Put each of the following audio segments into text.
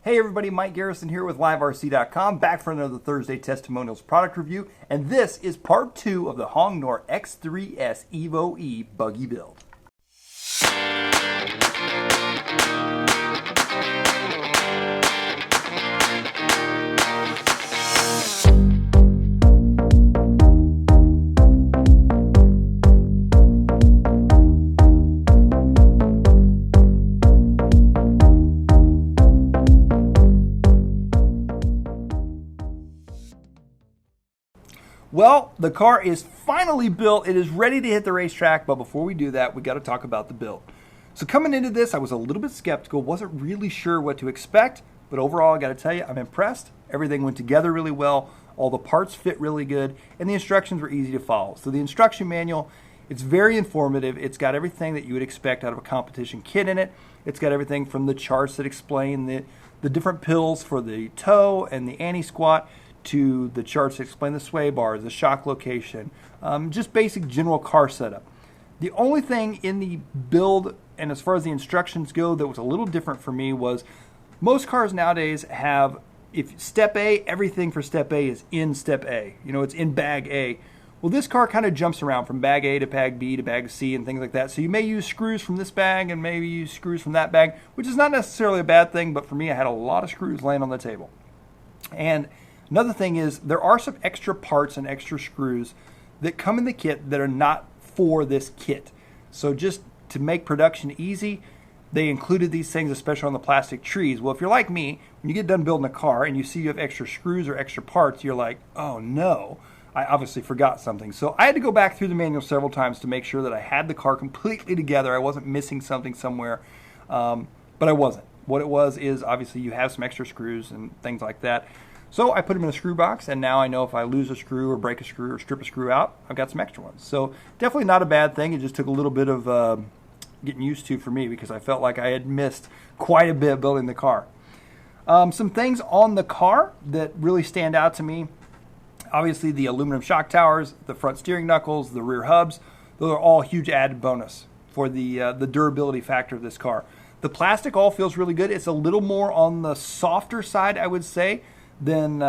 Hey everybody, Mike Garrison here with LiveRC.com, back for another Thursday Testimonials Product Review, and this is part 2 of the Hong Nor X3S Evo.e buggy build. Well, the car is finally built. It is ready to hit the racetrack, but before we do that, we got to talk about the build. So coming into this, I was a little bit skeptical, wasn't really sure what to expect, but overall, I got to tell you, I'm impressed. Everything went together really well. All the parts fit really good, and the instructions were easy to follow. So the instruction manual, it's very informative. It's got everything that you would expect out of a competition kit in it. It's got everything from the charts that explain the different pills for the tow and the anti-squat, to the charts that explain the sway bars, the shock location, just basic general car setup. The only thing in the build, and as far as the instructions go, that was a little different for me was most cars nowadays have, if step A, everything for step A is in step A. You know, it's in bag A. Well, this car kind of jumps around from bag A to bag B to bag C and things like that. So you may use screws from this bag and maybe use screws from that bag, which is not necessarily a bad thing, but for me, I had a lot of screws laying on the table. And another thing is there are some extra parts and extra screws that come in the kit that are not for this kit. So just to make production easy, they included these things, especially on the plastic trees. Well, if you're like me, when you get done building a car and you see you have extra screws or extra parts, you're like, oh no, I obviously forgot something. So I had to go back through the manual several times to make sure that I had the car completely together. I wasn't missing something somewhere, but I wasn't. What it was is obviously you have some extra screws and things like that. So I put them in a screw box, and now I know if I lose a screw or break a screw or strip a screw out, I've got some extra ones. So definitely not a bad thing. It just took a little bit of getting used to for me because I felt like I had missed quite a bit building the car. Some things on the car that really stand out to me, obviously the aluminum shock towers, the front steering knuckles, the rear hubs, those are all huge added bonus for the durability factor of this car. The plastic all feels really good. It's a little more on the softer side, I would say, than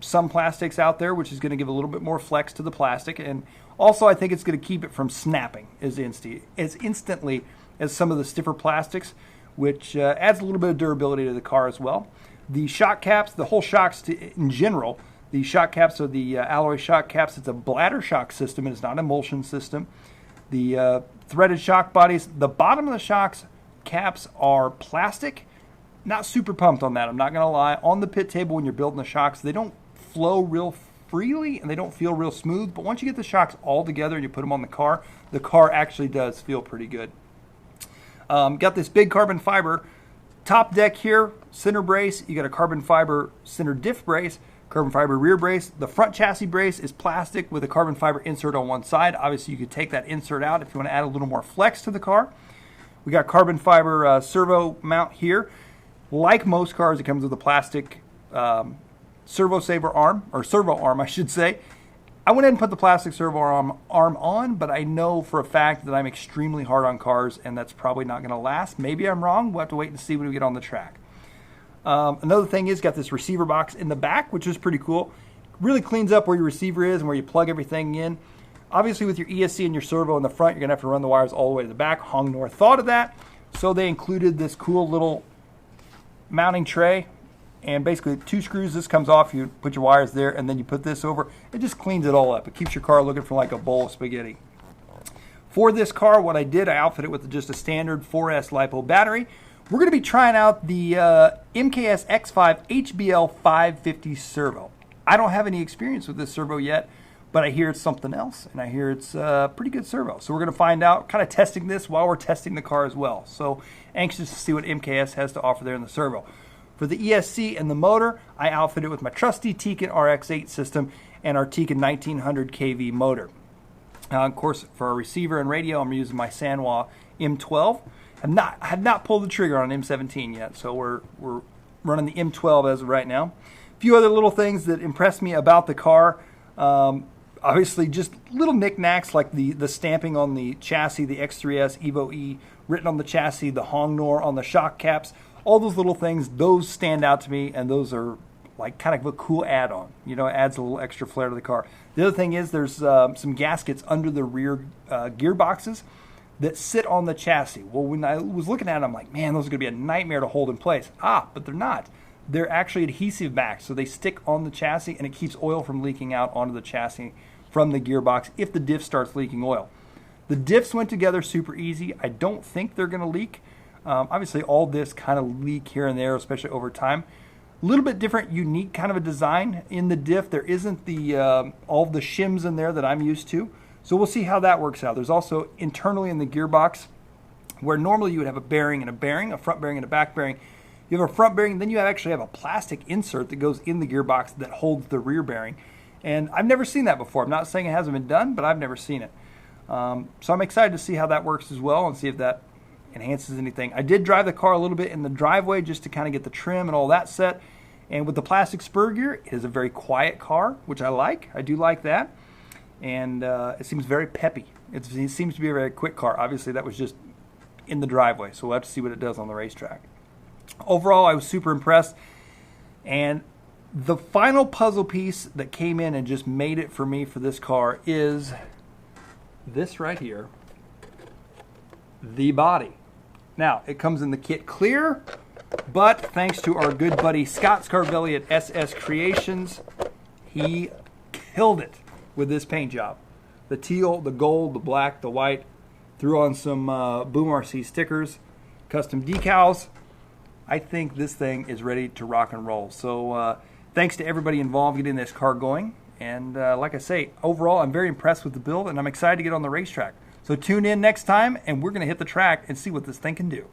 some plastics out there, which is going to give a little bit more flex to the plastic. And also I think it's going to keep it from snapping as instantly as some of the stiffer plastics, which adds a little bit of durability to the car as well. The shock caps, the whole shocks in general, the shock caps are the alloy shock caps. It's a bladder shock system, and it's not an emulsion system. The threaded shock bodies, the bottom of the shocks caps are plastic. Not super pumped on that, I'm not going to lie. On the pit table when you're building the shocks, they don't flow real freely and they don't feel real smooth, but once you get the shocks all together and you put them on the car actually does feel pretty good. Got this big carbon fiber top deck here, center brace. You got a carbon fiber center diff brace, carbon fiber rear brace. The front chassis brace is plastic with a carbon fiber insert on one side. Obviously you could take that insert out if you want to add a little more flex to the car. We got carbon fiber servo mount here. Like most cars, it comes with a plastic servo arm, I should say. I went ahead and put the plastic servo arm on, but I know for a fact that I'm extremely hard on cars, and that's probably not going to last. Maybe I'm wrong. We'll have to wait and see when we get on the track. Another thing is got this receiver box in the back, which is pretty cool. Really cleans up where your receiver is and where you plug everything in. Obviously, with your ESC and your servo in the front, you're going to have to run the wires all the way to the back. Hong Nor thought of that, so they included this cool little mounting tray, and basically 2 screws. This comes off, you put your wires there, and then you put this over. It just cleans it all up. It keeps your car looking for like a bowl of spaghetti. For this car, what I did, I outfitted it with just a standard 4S LiPo battery. We're going to be trying out the MKS X5 HBL 550 servo. I don't have any experience with this servo yet, but I hear it's something else, and I hear it's a pretty good servo. So we're going to find out, kind of testing this while we're testing the car as well. So anxious to see what MKS has to offer there in the servo. For the ESC and the motor, I outfitted with my trusty Tekin RX8 system and our Tekin 1900 kV motor. Of course, for our receiver and radio, I'm using my Sanwa M12. I have not pulled the trigger on an M17 yet, so we're running the M12 as of right now. A few other little things that impressed me about the car. Obviously, just little knickknacks like the stamping on the chassis, the X3S Evo.e written on the chassis, the Hong Nor on the shock caps. all those little things, those stand out to me, and those are like kind of a cool add-on. You know, it adds a little extra flair to the car. The other thing is there's some gaskets under the rear gearboxes that sit on the chassis. Well, when I was looking at it, I'm like, man, those are going to be a nightmare to hold in place. But they're not. They're actually adhesive back, so they stick on the chassis, and it keeps oil from leaking out onto the chassis from the gearbox if the diff starts leaking oil. The diffs went together super easy. I don't think they're going to leak. Obviously, all diffs kind of leak here and there, especially over time. A little bit different, unique kind of a design in the diff. There isn't the all the shims in there that I'm used to. So we'll see how that works out. There's also internally in the gearbox, where normally you would have a bearing and a bearing, a front bearing and a back bearing. You have a front bearing, then you actually have a plastic insert that goes in the gearbox that holds the rear bearing. And I've never seen that before. I'm not saying it hasn't been done, but I've never seen it. So I'm excited to see how that works as well and see if that enhances anything. I did drive the car a little bit in the driveway just to kind of get the trim and all that set. And with the plastic spur gear, it is a very quiet car, which I like. I do like that. And it seems very peppy. It seems to be a very quick car. Obviously, that was just in the driveway, so we'll have to see what it does on the racetrack. Overall, I was super impressed. And the final puzzle piece that came in and just made it for me for this car is this right here, the body. Now, it comes in the kit clear, but thanks to our good buddy Scott Scarvelli at SS Creations, he killed it with this paint job. The teal, the gold, the black, the white, threw on some Boom RC stickers, custom decals. I think this thing is ready to rock and roll. So thanks to everybody involved getting this car going. And like I say, overall, I'm very impressed with the build, and I'm excited to get on the racetrack. So tune in next time, and we're going to hit the track and see what this thing can do.